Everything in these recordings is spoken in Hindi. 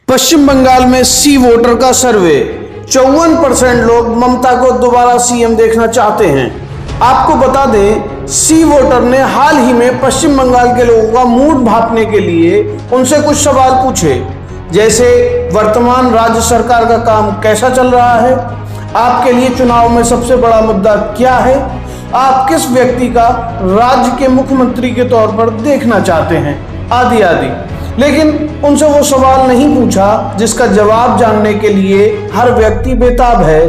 पश्चिम बंगाल में सी वोटर का सर्वे 54% लोग ममता को दोबारा सीएम देखना चाहते हैं। आपको बता दें, सी वोटर ने हाल ही में पश्चिम बंगाल के लोगों का मूड भांपने के लिए उनसे कुछ सवाल पूछे, जैसे वर्तमान राज्य सरकार का काम कैसा चल रहा है, आपके लिए चुनाव में सबसे बड़ा मुद्दा क्या है, आप किस व्यक्ति का राज्य के मुख्यमंत्री के तौर पर देखना चाहते हैं, आदि आदि। लेकिन उनसे वो सवाल नहीं पूछा जिसका जवाब जानने के लिए हर व्यक्ति बेताब है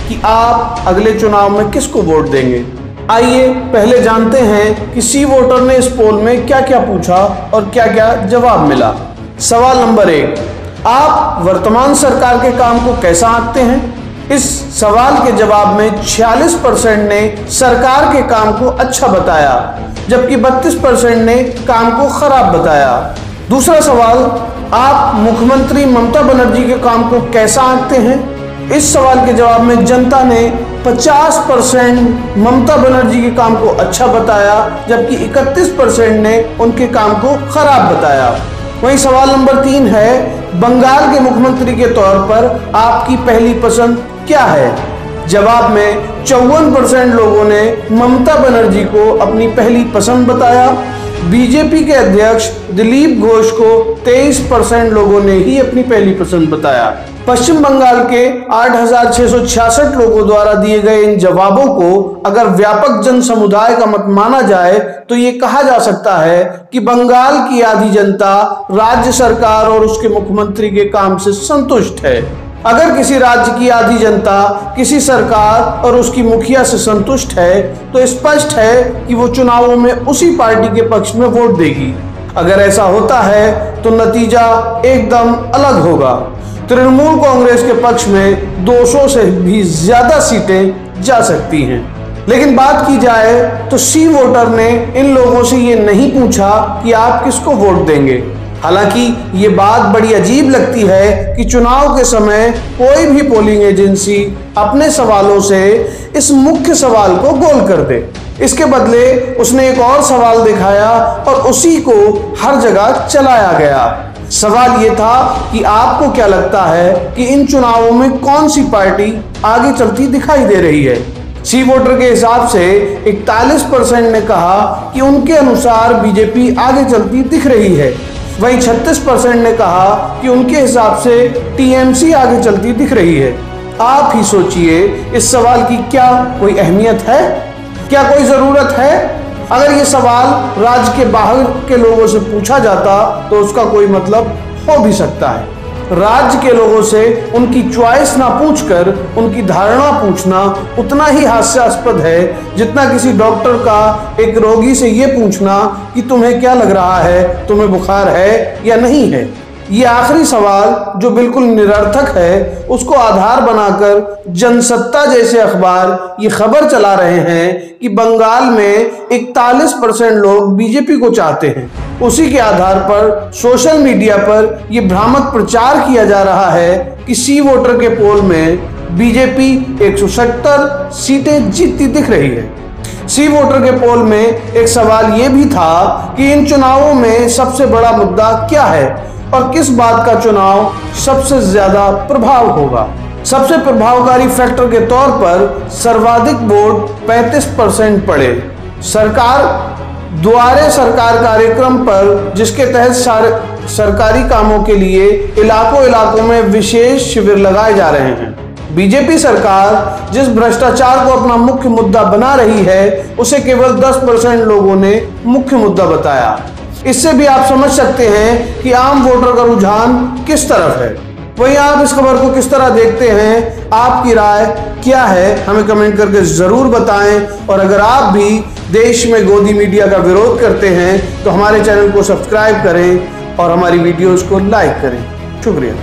कि आप अगले चुनाव में किसको वोट देंगे। आइए पहले जानते हैं कि सी वोटर ने इस पोल में क्या क्या पूछा और क्या क्या जवाब मिला। सवाल नंबर 1, आप वर्तमान सरकार के काम को कैसा आंकते हैं? इस सवाल के जवाब में 46% ने सरकार के काम को अच्छा बताया, जबकि 32% ने काम को खराब बताया। दूसरा सवाल, आप मुख्यमंत्री ममता बनर्जी के काम को कैसा आंकते हैं? इस सवाल के जवाब में जनता ने 50% ममता बनर्जी के काम को अच्छा बताया, जबकि 31% ने उनके काम को खराब बताया। वहीं सवाल नंबर 3 है, बंगाल के मुख्यमंत्री के तौर पर आपकी पहली पसंद क्या है? जवाब में 54% लोगों ने ममता बनर्जी को अपनी पहली पसंद बताया। बीजेपी के अध्यक्ष दिलीप घोष को 23% लोगों ने ही अपनी पहली पसंद बताया। पश्चिम बंगाल के 8,666 लोगों द्वारा दिए गए इन जवाबों को अगर व्यापक जन समुदाय का मत माना जाए तो ये कहा जा सकता है कि बंगाल की आधी जनता राज्य सरकार और उसके मुख्यमंत्री के काम से संतुष्ट है। अगर किसी राज्य की आधी जनता किसी सरकार और उसकी मुखिया से संतुष्ट है तो स्पष्ट है कि वो चुनावों में उसी पार्टी के पक्ष में वोट देगी। अगर ऐसा होता है तो नतीजा एकदम अलग होगा। तृणमूल कांग्रेस के पक्ष में 200 से भी ज्यादा सीटें जा सकती हैं। लेकिन बात की जाए तो सी वोटर ने इन लोगों से ये नहीं पूछा कि आप किसको वोट देंगे। हालांकि ये बात बड़ी अजीब लगती है कि चुनाव के समय कोई भी पोलिंग एजेंसी अपने सवालों से इस मुख्य सवाल को गोल कर दे। इसके बदले उसने एक और सवाल दिखाया और उसी को हर जगह चलाया गया। सवाल ये था कि आपको क्या लगता है कि इन चुनावों में कौन सी पार्टी आगे चलती दिखाई दे रही है? सी वोटर के हिसाब से 41% ने कहा कि उनके अनुसार बीजेपी आगे चलती दिख रही है। वहीं 36% ने कहा कि उनके हिसाब से टीएमसी आगे चलती दिख रही है। आप ही सोचिए, इस सवाल की क्या कोई अहमियत है? क्या कोई जरूरत है? अगर ये सवाल राज्य के बाहर के लोगों से पूछा जाता तो उसका कोई मतलब हो भी सकता है। राज्य के लोगों से उनकी चॉइस ना पूछकर उनकी धारणा पूछना उतना ही हास्यास्पद है जितना किसी डॉक्टर का एक रोगी से ये पूछना कि तुम्हें क्या लग रहा है, तुम्हें बुखार है या नहीं है। ये आखिरी सवाल जो बिल्कुल निरर्थक है, उसको आधार बनाकर जनसत्ता जैसे अखबार ये खबर चला रहे हैं कि बंगाल में 41% लोग बीजेपी को चाहते हैं। उसी के आधार पर सोशल मीडिया पर यह भ्रामक प्रचार किया जा रहा है कि सी वोटर के पोल में बीजेपी 170 सीटें जीतती दिख रही है। सी वोटर के पोल में एक सवाल यह भी था कि इन चुनावों में सबसे बड़ा मुद्दा क्या है और किस बात का चुनाव सबसे ज्यादा प्रभाव होगा। सबसे प्रभावकारी फैक्टर के तौर पर सर्वाधिक वोट 35% पड़े। सरकार द्वारे सरकार कार्यक्रम पर, जिसके तहत सरकारी कामों के लिए इलाकों में विशेष शिविर लगाए जा रहे हैं। बीजेपी सरकार जिस भ्रष्टाचार को अपना मुख्य मुद्दा बना रही है, उसे केवल 10% लोगों ने मुख्य मुद्दा बताया। इससे भी आप समझ सकते हैं कि आम वोटर का रुझान किस तरफ है। वहीं आप इस खबर को किस तरह देखते हैं, आपकी राय क्या है, हमें कमेंट करके जरूर बताएं। और अगर आप भी देश में गोदी मीडिया का विरोध करते हैं तो हमारे चैनल को सब्सक्राइब करें और हमारी वीडियोस को लाइक करें। शुक्रिया।